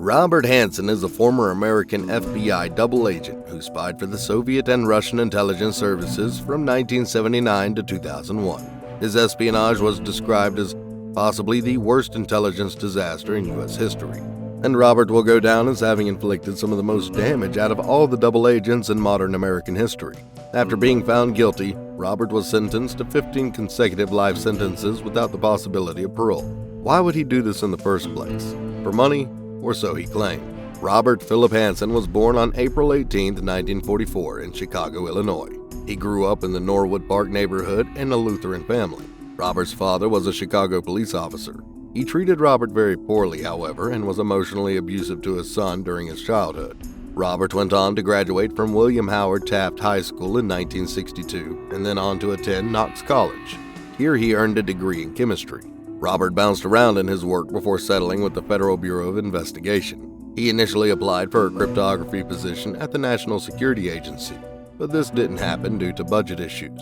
Robert Hanssen is a former American FBI double agent who spied for the Soviet and Russian intelligence services from 1979 to 2001. His espionage was described as possibly the worst intelligence disaster in U.S. history, and Robert will go down as having inflicted some of the most damage out of all the double agents in modern American history. After being found guilty, Robert was sentenced to 15 consecutive life sentences without the possibility of parole. Why would he do this in the first place? For money? Or so he claimed. Robert Philip Hanssen was born on April 18, 1944 in Chicago, Illinois. He grew up in the Norwood Park neighborhood in a Lutheran family. Robert's father was a Chicago police officer. He treated Robert very poorly, however, and was emotionally abusive to his son during his childhood. Robert went on to graduate from William Howard Taft High School in 1962 and then on to attend Knox College. Here he earned a degree in chemistry. Robert bounced around in his work before settling with the Federal Bureau of Investigation. He initially applied for a cryptography position at the National Security Agency, but this didn't happen due to budget issues.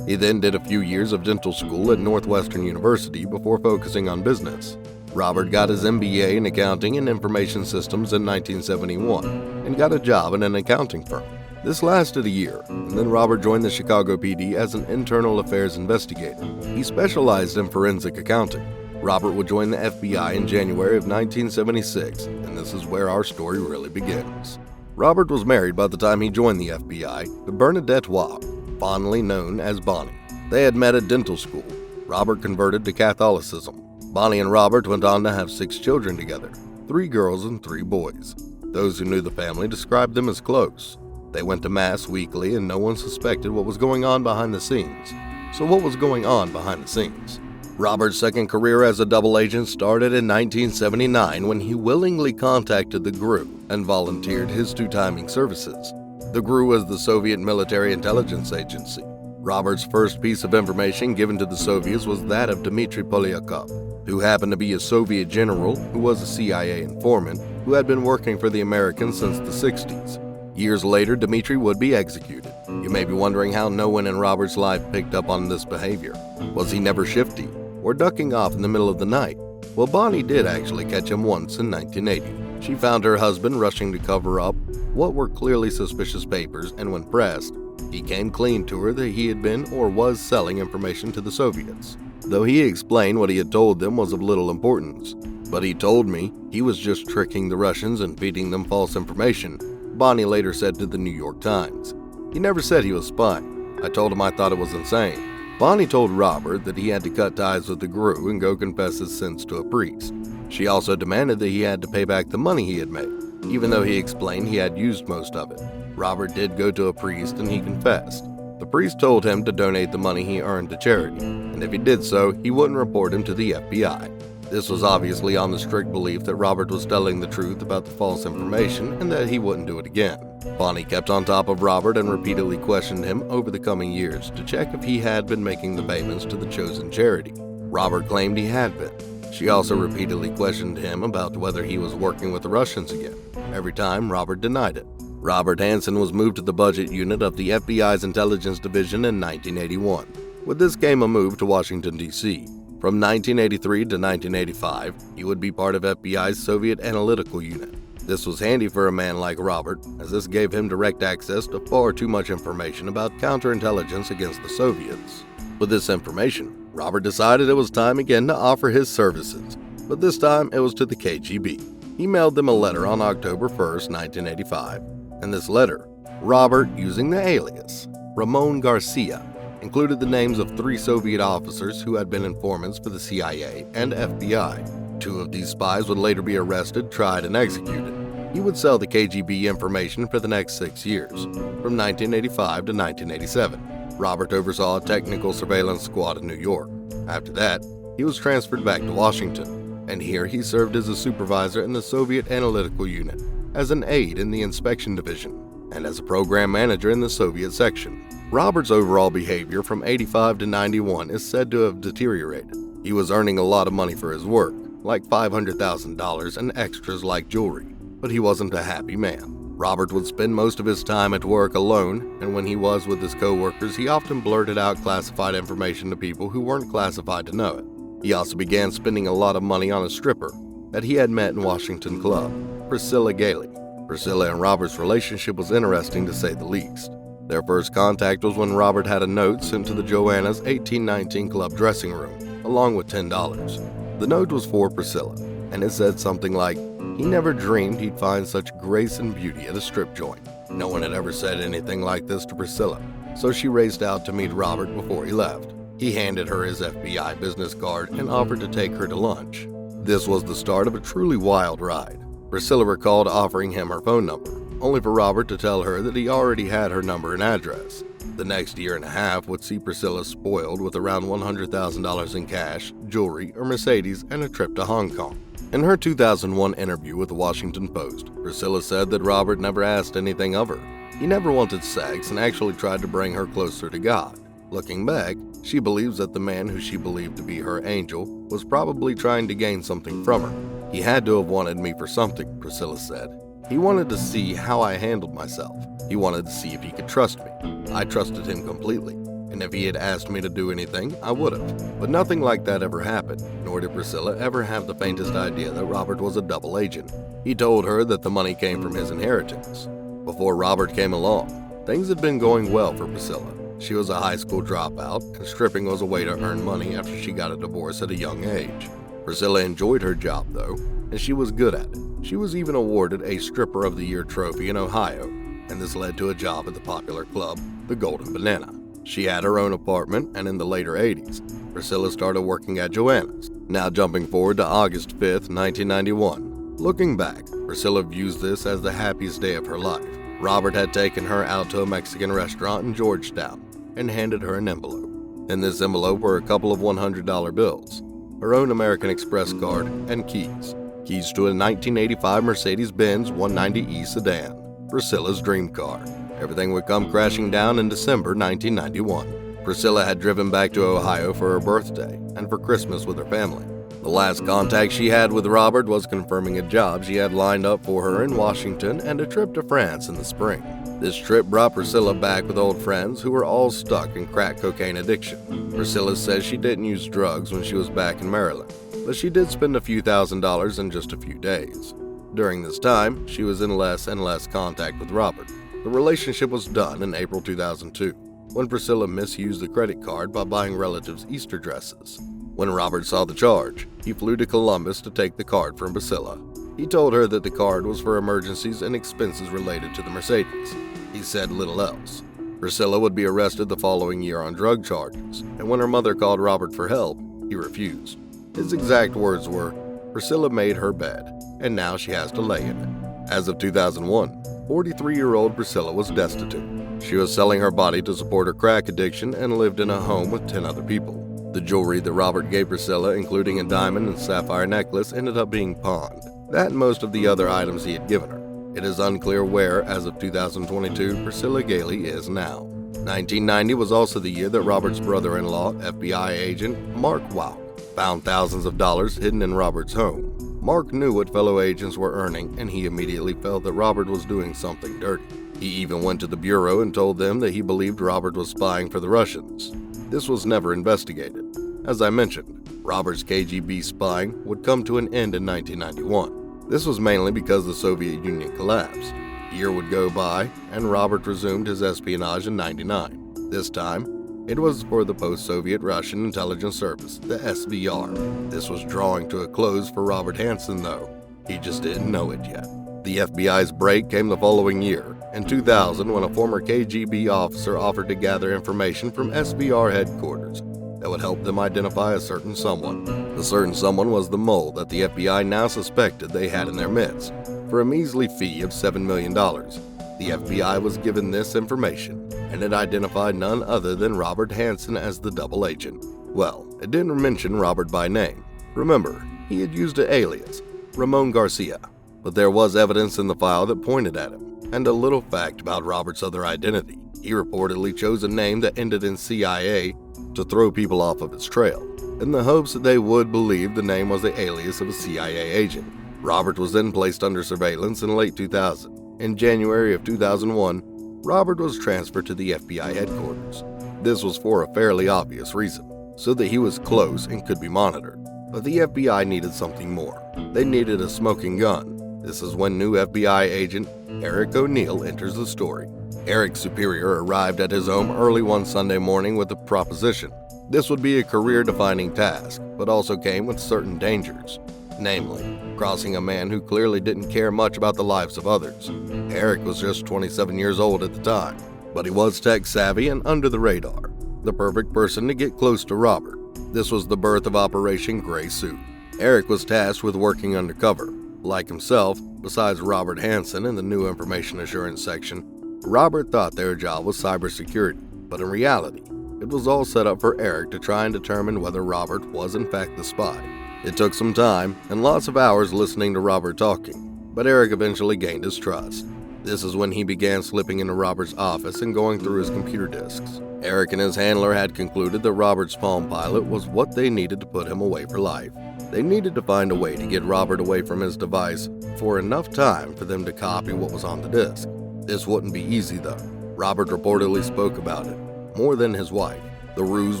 He then did a few years of dental school at Northwestern University before focusing on business. Robert got his MBA in Accounting and Information Systems in 1971 and got a job in an accounting firm. This lasted a year, and then Robert joined the Chicago PD as an internal affairs investigator. He specialized in forensic accounting. Robert would join the FBI in January of 1976, and this is where our story really begins. Robert was married by the time he joined the FBI to Bernadette Waugh, fondly known as Bonnie. They had met at dental school. Robert converted to Catholicism. Bonnie and Robert went on to have 6 children together, 3 girls and 3 boys. Those who knew the family described them as close. They went to Mass weekly and no one suspected what was going on behind the scenes. So what was going on behind the scenes? Robert's second career as a double agent started in 1979 when he willingly contacted the GRU and volunteered his 2 timing services. The GRU was the Soviet Military Intelligence Agency. Robert's first piece of information given to the Soviets was that of Dmitry Polyakov, who happened to be a Soviet general who was a CIA informant who had been working for the Americans since the 60s. Years later, Dmitry would be executed. You may be wondering how no one in Robert's life picked up on this behavior. Was he never shifty or ducking off in the middle of the night? Well, Bonnie did actually catch him once in 1980. She found her husband rushing to cover up what were clearly suspicious papers, and when pressed, he came clean to her that he had been or was selling information to the Soviets. Though he explained what he had told them was of little importance. But he told me he was just tricking the Russians and feeding them false information, Bonnie later said to the New York Times. He never said he was spying. I told him I thought it was insane. Bonnie told Robert that he had to cut ties with the GRU and go confess his sins to a priest. She also demanded that he had to pay back the money he had made, even though he explained he had used most of it. Robert did go to a priest and he confessed. The priest told him to donate the money he earned to charity, and if he did so, he wouldn't report him to the FBI. This was obviously on the strict belief that Robert was telling the truth about the false information and that he wouldn't do it again. Bonnie kept on top of Robert and repeatedly questioned him over the coming years to check if he had been making the payments to the chosen charity. Robert claimed he had been. She also repeatedly questioned him about whether he was working with the Russians again. Every time, Robert denied it. Robert Hanssen was moved to the budget unit of the FBI's Intelligence Division in 1981. With this came a move to Washington, D.C. From 1983 to 1985, he would be part of FBI's Soviet Analytical Unit. This was handy for a man like Robert, as this gave him direct access to far too much information about counterintelligence against the Soviets. With this information, Robert decided it was time again to offer his services, but this time it was to the KGB. He mailed them a letter on October 1, 1985, and this letter, Robert using the alias Ramon Garcia, included the names of 3 Soviet officers who had been informants for the CIA and FBI. 2 of these spies would later be arrested, tried, and executed. He would sell the KGB information for the next 6 years, from 1985 to 1987. Robert oversaw a technical surveillance squad in New York. After that, he was transferred back to Washington, and here he served as a supervisor in the Soviet Analytical Unit, as an aide in the Inspection Division, and as a program manager in the Soviet section. Robert's overall behavior from 85 to 91 is said to have deteriorated. He was earning a lot of money for his work, like $500,000 and extras like jewelry, but he wasn't a happy man. Robert would spend most of his time at work alone, and when he was with his co-workers, he often blurted out classified information to people who weren't classified to know it. He also began spending a lot of money on a stripper, that he had met in Washington Club, Priscilla Gailey. Priscilla and Robert's relationship was interesting to say the least. Their first contact was when Robert had a note sent to the Joanna's 1819 Club dressing room, along with $10. The note was for Priscilla, and it said something like, he never dreamed he'd find such grace and beauty at a strip joint. No one had ever said anything like this to Priscilla, so she raced out to meet Robert before he left. He handed her his FBI business card and offered to take her to lunch. This was the start of a truly wild ride. Priscilla recalled offering him her phone number, only for Robert to tell her that he already had her number and address. The next year and a half would see Priscilla spoiled with around $100,000 in cash, jewelry, a Mercedes, and a trip to Hong Kong. In her 2001 interview with the Washington Post, Priscilla said that Robert never asked anything of her. He never wanted sex and actually tried to bring her closer to God. Looking back, she believes that the man who she believed to be her angel was probably trying to gain something from her. He had to have wanted me for something, Priscilla said. He wanted to see how I handled myself. He wanted to see if he could trust me. I trusted him completely, and if he had asked me to do anything, I would have. But nothing like that ever happened, nor did Priscilla ever have the faintest idea that Robert was a double agent. He told her that the money came from his inheritance. Before Robert came along, things had been going well for Priscilla. She was a high school dropout, and stripping was a way to earn money after she got a divorce at a young age. Priscilla enjoyed her job, though, and she was good at it. She was even awarded a Stripper of the Year trophy in Ohio, and this led to a job at the popular club, the Golden Banana. She had her own apartment, and in the later 80s, Priscilla started working at Joanna's. Now jumping forward to August 5th, 1991. Looking back, Priscilla views this as the happiest day of her life. Robert had taken her out to a Mexican restaurant in Georgetown and handed her an envelope. In this envelope were a couple of $100 bills, her own American Express card, and keys. Keys to a 1985 Mercedes-Benz 190E sedan, Priscilla's dream car. Everything would come crashing down in December 1991. Priscilla had driven back to Ohio for her birthday and for Christmas with her family. The last contact she had with Robert was confirming a job she had lined up for her in Washington and a trip to France in the spring. This trip brought Priscilla back with old friends who were all stuck in crack cocaine addiction. Priscilla says she didn't use drugs when she was back in Maryland, but she did spend a few $1,000s in just a few days. During this time, she was in less and less contact with Robert. The relationship was done in April 2002, when Priscilla misused the credit card by buying relatives Easter dresses. When Robert saw the charge, he flew to Columbus to take the card from Priscilla. He told her that the card was for emergencies and expenses related to the Mercedes. He said little else. Priscilla would be arrested the following year on drug charges, and when her mother called Robert for help, he refused. His exact words were, "Priscilla made her bed, and now she has to lay in it." As of 2001, 43-year-old Priscilla was destitute. She was selling her body to support her crack addiction and lived in a home with 10 other people. The jewelry that Robert gave Priscilla, including a diamond and sapphire necklace, ended up being pawned. That and most of the other items he had given her. It is unclear where, as of 2022, Priscilla Gailey is now. 1990 was also the year that Robert's brother-in-law, FBI agent Mark Wow, found thousands of dollars hidden in Robert's home. Mark knew what fellow agents were earning, and he immediately felt that Robert was doing something dirty. He even went to the Bureau and told them that he believed Robert was spying for the Russians. This was never investigated. As I mentioned, Robert's KGB spying would come to an end in 1991. This was mainly because the Soviet Union collapsed. A year would go by, and Robert resumed his espionage in 1999. This time, it was for the post-Soviet Russian Intelligence Service, the SVR. This was drawing to a close for Robert Hanssen, though. He just didn't know it yet. The FBI's break came the following year, in 2000, when a former KGB officer offered to gather information from SVR headquarters that would help them identify a certain someone. The certain someone was the mole that the FBI now suspected they had in their midst. For a measly fee of $7 million, the FBI was given this information, and it identified none other than Robert Hanssen as the double agent. Well, it didn't mention Robert by name. Remember, he had used an alias, Ramon Garcia. But there was evidence in the file that pointed at him, and a little fact about Robert's other identity. He reportedly chose a name that ended in CIA to throw people off of his trail, in the hopes that they would believe the name was the alias of a CIA agent. Robert was then placed under surveillance in late 2000. In January of 2001, Robert was transferred to the FBI headquarters. This was for a fairly obvious reason, so that he was close and could be monitored. But the FBI needed something more. They needed a smoking gun. This is when new FBI agent Eric O'Neill enters the story. Eric's superior arrived at his home early one Sunday morning with a proposition. This would be a career-defining task, but also came with certain dangers. Namely, crossing a man who clearly didn't care much about the lives of others. Eric was just 27 years old at the time, but he was tech-savvy and under the radar. The perfect person to get close to Robert. This was the birth of Operation Gray Suit. Eric was tasked with working undercover. Like himself, besides Robert Hanssen in the new information assurance section, Robert thought their job was cybersecurity, but in reality, it was all set up for Eric to try and determine whether Robert was in fact the spy. It took some time and lots of hours listening to Robert talking, but Eric eventually gained his trust. This is when he began slipping into Robert's office and going through his computer disks. Eric and his handler had concluded that Robert's Palm Pilot was what they needed to put him away for life. They needed to find a way to get Robert away from his device for enough time for them to copy what was on the disk. This wouldn't be easy though. Robert reportedly spoke about it, more than his wife. The ruse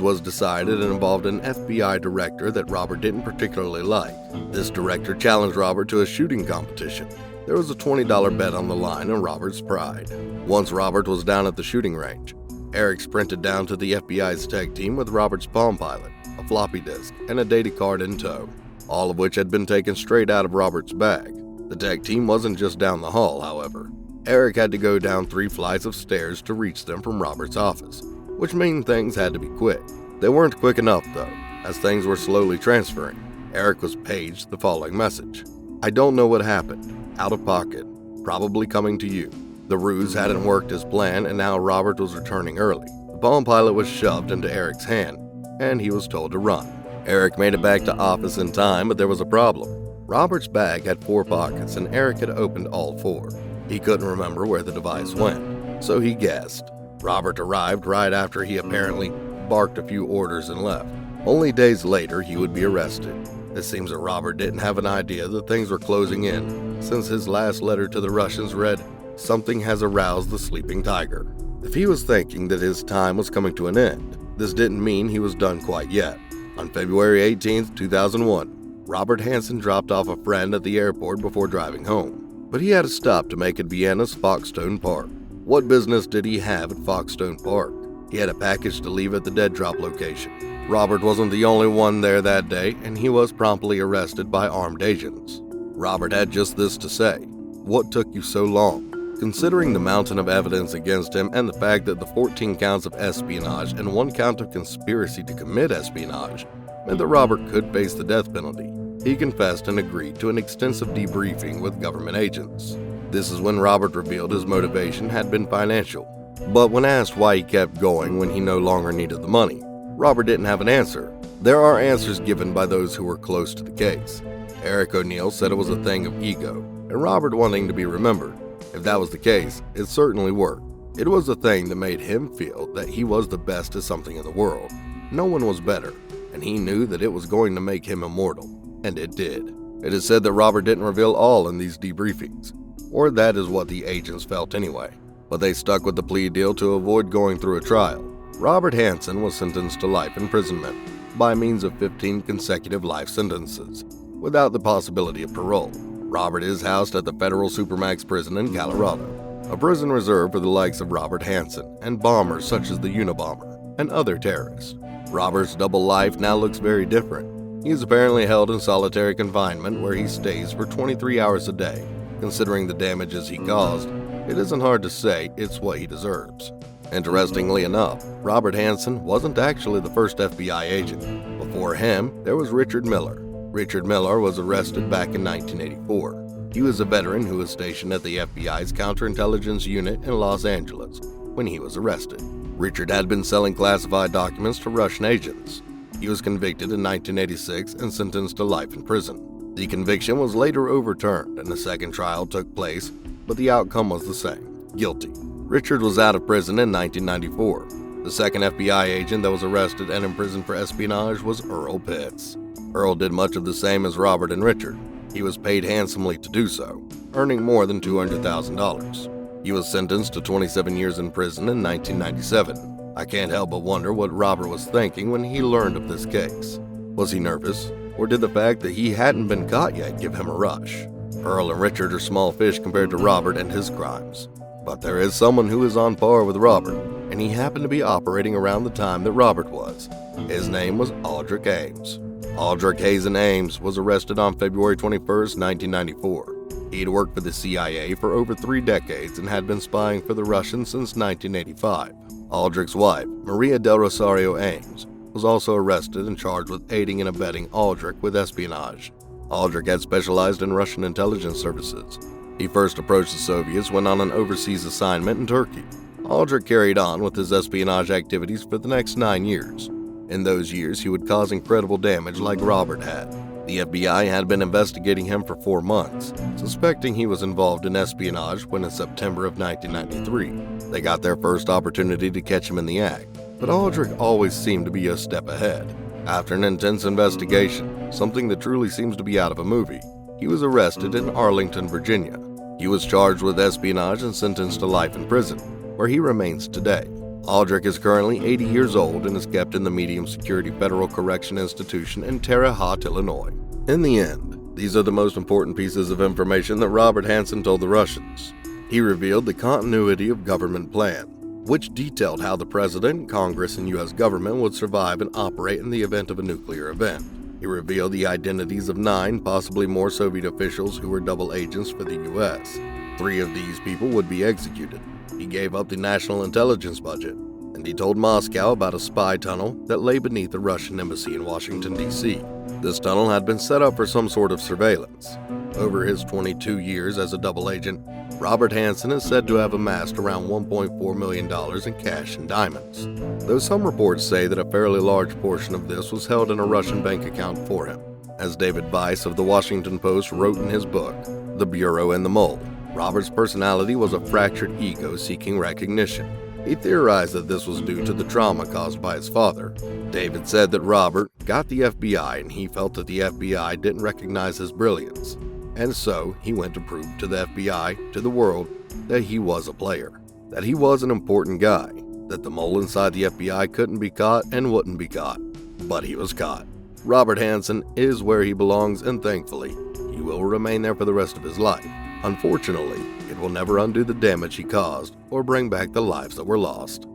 was decided and involved an FBI director that Robert didn't particularly like. This director challenged Robert to a shooting competition. There was a $20 bet on the line in Robert's pride. Once Robert was down at the shooting range, Eric sprinted down to the FBI's tech team with Robert's Palm Pilot, a floppy disk, and a data card in tow, all of which had been taken straight out of Robert's bag. The tech team wasn't just down the hall, however. Eric had to go down 3 flights of stairs to reach them from Robert's office, which meant things had to be quick. They weren't quick enough, though, as things were slowly transferring. Eric was paged the following message. "I don't know what happened. Out of pocket. Probably coming to you." The ruse hadn't worked as planned, and now Robert was returning early. The Palm Pilot was shoved into Eric's hand, and he was told to run. Eric made it back to office in time, but there was a problem. Robert's bag had 4 pockets, and Eric had opened all 4. He couldn't remember where the device went, so he guessed. Robert arrived right after he apparently barked a few orders and left. Only days later, he would be arrested. It seems that Robert didn't have an idea that things were closing in, since his last letter to the Russians read, "Something has aroused the sleeping tiger." If he was thinking that his time was coming to an end, this didn't mean he was done quite yet. On February 18, 2001, Robert Hanssen dropped off a friend at the airport before driving home, but he had to stop to make at Vienna's Foxstone Park. What business did he have at Foxstone Park? He had a package to leave at the dead drop location. Robert wasn't the only one there that day, and he was promptly arrested by armed agents. Robert had just this to say: "What took you so long?" Considering the mountain of evidence against him and the fact that the 14 counts of espionage and 1 count of conspiracy to commit espionage meant that Robert could face the death penalty, he confessed and agreed to an extensive debriefing with government agents. This is when Robert revealed his motivation had been financial. But when asked why he kept going when he no longer needed the money, Robert didn't have an answer. There are answers given by those who were close to the case. Eric O'Neill said it was a thing of ego, and Robert wanting to be remembered. If that was the case, it certainly worked. It was a thing that made him feel that he was the best at something in the world. No one was better, and he knew that it was going to make him immortal, and it did. It is said that Robert didn't reveal all in these debriefings, or that is what the agents felt anyway, but they stuck with the plea deal to avoid going through a trial. Robert Hanssen was sentenced to life imprisonment by means of 15 consecutive life sentences, without the possibility of parole. Robert is housed at the Federal Supermax Prison in Colorado, a prison reserved for the likes of Robert Hanssen and bombers such as the Unabomber and other terrorists. Robert's double life now looks very different. He is apparently held in solitary confinement where he stays for 23 hours a day. Considering the damages he caused, it isn't hard to say it's what he deserves. Interestingly enough, Robert Hanssen wasn't actually the first FBI agent. Before him, there was Richard Miller. Richard Miller was arrested back in 1984. He was a veteran who was stationed at the FBI's counterintelligence unit in Los Angeles when he was arrested. Richard had been selling classified documents to Russian agents. He was convicted in 1986 and sentenced to life in prison. The conviction was later overturned and a second trial took place, but the outcome was the same: guilty. Richard was out of prison in 1994. The second FBI agent that was arrested and imprisoned for espionage was Earl Pitts. Earl did much of the same as Robert and Richard. He was paid handsomely to do so, earning more than $200,000. He was sentenced to 27 years in prison in 1997. I can't help but wonder what Robert was thinking when he learned of this case. Was he nervous? Or did the fact that he hadn't been caught yet give him a rush? Earl and Richard are small fish compared to Robert and his crimes. But there is someone who is on par with Robert, and he happened to be operating around the time that Robert was. His name was Aldrich Ames. Aldrich Hazen Ames was arrested on February 21, 1994. He'd worked for the CIA for over 3 decades and had been spying for the Russians since 1985. Aldrich's wife, Maria del Rosario Ames, was also arrested and charged with aiding and abetting Aldrich with espionage. Aldrich had specialized in Russian intelligence services. He first approached the Soviets when on an overseas assignment in Turkey. Aldrich carried on with his espionage activities for the next 9 years. In those years, he would cause incredible damage like Robert had. The FBI had been investigating him for 4 months, suspecting he was involved in espionage when in September of 1993, they got their first opportunity to catch him in the act. But Aldrich always seemed to be a step ahead. After an intense investigation, something that truly seems to be out of a movie, he was arrested in Arlington, Virginia. He was charged with espionage and sentenced to life in prison, where he remains today. Aldrich is currently 80 years old and is kept in the medium security Federal Correction Institution in Terre Haute, Illinois. In the end, these are the most important pieces of information that Robert Hanssen told the Russians. He revealed the continuity of government plan, which detailed how the President, Congress, and U.S. government would survive and operate in the event of a nuclear event. He revealed the identities of 9, possibly more Soviet officials who were double agents for the U.S. 3 of these people would be executed. He gave up the national intelligence budget, and he told Moscow about a spy tunnel that lay beneath the Russian embassy in Washington, D.C. This tunnel had been set up for some sort of surveillance. Over his 22 years as a double agent, Robert Hanssen is said to have amassed around $1.4 million in cash and diamonds, though some reports say that a fairly large portion of this was held in a Russian bank account for him. As David Weiss of the Washington Post wrote in his book, The Bureau and the Mole, Robert's personality was a fractured ego seeking recognition. He theorized that this was due to the trauma caused by his father. David said that Robert got the FBI and he felt that the FBI didn't recognize his brilliance. And so he went to prove to the FBI, to the world, that he was a player, that he was an important guy, that the mole inside the FBI couldn't be caught and wouldn't be caught. But he was caught. Robert Hanssen is where he belongs, and thankfully, he will remain there for the rest of his life. Unfortunately, it will never undo the damage he caused or bring back the lives that were lost.